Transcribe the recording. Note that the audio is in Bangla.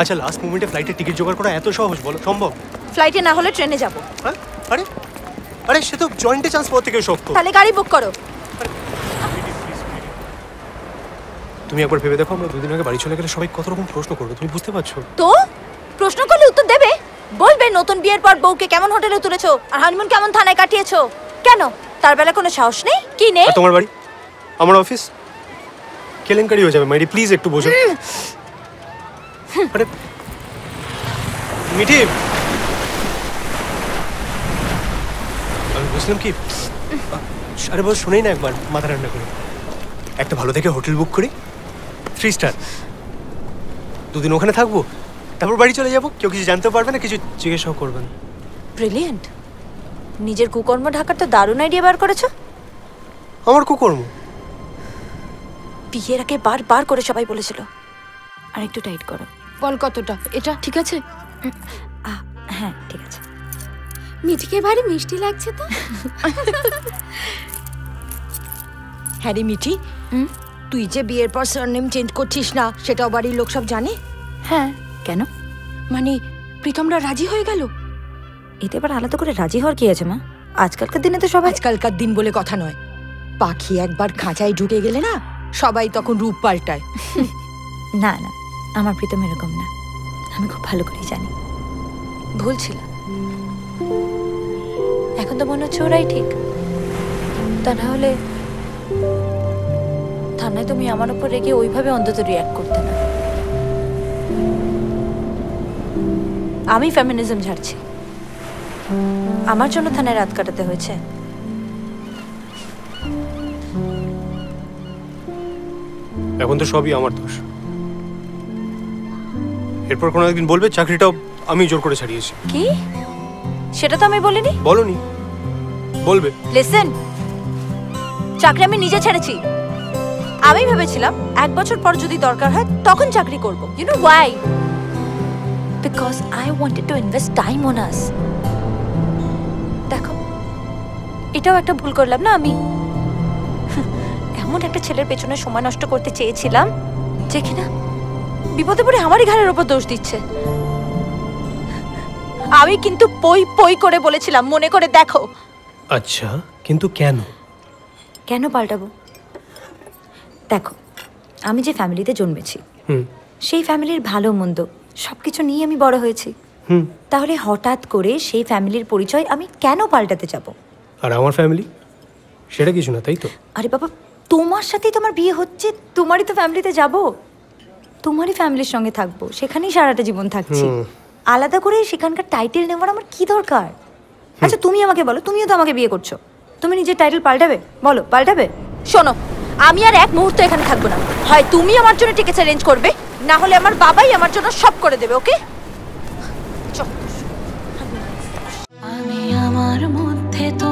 আচ্ছা লাস্ট মোমেন্টে ফ্লাইটের টিকিট জোগাড় করা এত সহজ বলো? সম্ভব? ফ্লাইটে না হলে ট্রেনে যাব। হ্যাঁ আরে আরে সে তো জয়েন্টে চান্স পাওয়ার থেকে শক্ত। তাহলে গাড়ি বুক করো। তুমি একবার ভেবে দেখো, আমরা দুদিন আগে বাড়ি চলে গেলে সবাই কত রকম প্রশ্ন করবে, তুমি বুঝতে পারছো? তো প্রশ্ন করলে উত্তর দেবে, বলবে নতুন বিয়ের পর বউকে কেমন হোটেলে তুলেছো আর হানিমুন কেমন থানায় কাটিয়েছো। কেন তার বেলা কোনো সাহস নেই? কি নেই? তোমার বাড়ি আমার অফিস কেলেঙ্কারি হয়ে যাবে মাইরি, প্লিজ একটু বোঝো। আরে মিঠি, আমি বুঝলাম কি, আরে বল শুনেই না একবার মাথা ঠান্ডা করে একটা ভালো থেকে হোটেল বুক করি, 3 স্টার, দুদিন ওখানে থাকবো, তারপর বাড়ি চলে যাবো, কেউ কিছু জানতেও পারবে না, কিছু জিজ্ঞাসাও করবে না। ব্রিলিয়েন্ট। নিজের কুকর্ম ঢাকার তো দারুণ আইডিয়া বার করেছো। আমার কুকর্ম? বিয়ের আগে বারবার করে সবাই বলেছিল আর একটু টাইট করো। বল কতটা? এটা ঠিক আছে? হ্যাঁ ঠিক আছে। মিঠিকে ভারী মিষ্টি লাগছে তো। হ্যাঁ রে মিঠি, তুই যে বিয়ের পর সারনেম চেঞ্জ করছিস না, সেটাও বাড়ির লোক সব জানে? হ্যাঁ কেন? মানে প্রীতমরা রাজি হয়ে গেল? এতে এবার আলাদা করে রাজি হওয়ার কি আছে মা? আজকালকার দিনে তো সবাই। আজকালকার দিন বলে কথা নয়, পাখি একবার খাঁচায় ঢুকে গেলে না সবাই তখন রূপ পাল্টায়। না না, আমার প্রীতম এরকম না, আমি খুব ভালো করেই জানি। ভুল ছিল, এখন তো মনে হচ্ছে ওরাই ঠিক। তা না হলে থানায় তুমি আমার উপর রেগে ওইভাবে অন্তত রিয়াক্ট করতে না। আমি ফেমিনিজম ঝাড়ছি, আমার জন্য থানায় রাত কাটাতে হয়েছে। এখন তো সবই আমার দোষ। এরপর কোনো একদিন বলবে চাকরিটাও আমি জোর করে ছাড়িয়েছি। কি? সেটা তো আমি বলিনি। বলনি, বলবে। লিসেন, চাকরি আমি নিজে ছেড়েছি। আমি ভেবেছিলাম 1 বছর পর যদি দরকার হয় তখন চাকরি করব। You know why? Because I wanted to invest time on us. দেখো, এটাও একটা ভুল করলাম না আমি? এমন একটা ছেলের পেছনে সময় নষ্ট করতে চেয়েছিলাম যে কিনা বিপদে পড়ে আমারই ঘাড়ের উপর দোষ দিচ্ছে। আমি কিন্তু পই পই করে বলেছিলাম, মনে করে দেখো। আচ্ছা, কিন্তু কেন? কেন পাল্টাবো? দেখো, আমি যে ফ্যামিলিতে জন্মেছি, সেই ফ্যামিলির ভালো মন্দ সবকিছু নিয়ে আমি বড় হয়েছি। তাহলে হঠাৎ করে সেই ফ্যামিলির পরিচয় আমি কেন পাল্টাতে যাব? আর আমার ফ্যামিলি সেটা কিছু না, তাই তো? আরে বাবা, তোমার সাথেই তোমার বিয়ে হচ্ছে, তোমারই তো ফ্যামিলিতে যাব, তোমারই ফ্যামিলির সঙ্গে থাকবো, সেখানেই সারাটা জীবন থাকছি। আলাদা করে সেখানকার টাইটেল নেওয়ার আমার কি দরকার? আচ্ছা তুমি আমাকে বলো, তুমিও তো আমাকে বিয়ে করছো, তুমি নিজের টাইটেল পাল্টাবে? বলো, পাল্টাবে? শোনো, আমি আর এক মুহূর্ত এখানে থাকবো না। হয় তুমি আমার জন্য টিকেট অ্যারেঞ্জ করবে, না হলে আমার বাবাই আমার জন্য সব করে দেবে। ওকে? আমি আমার মধ্যে তো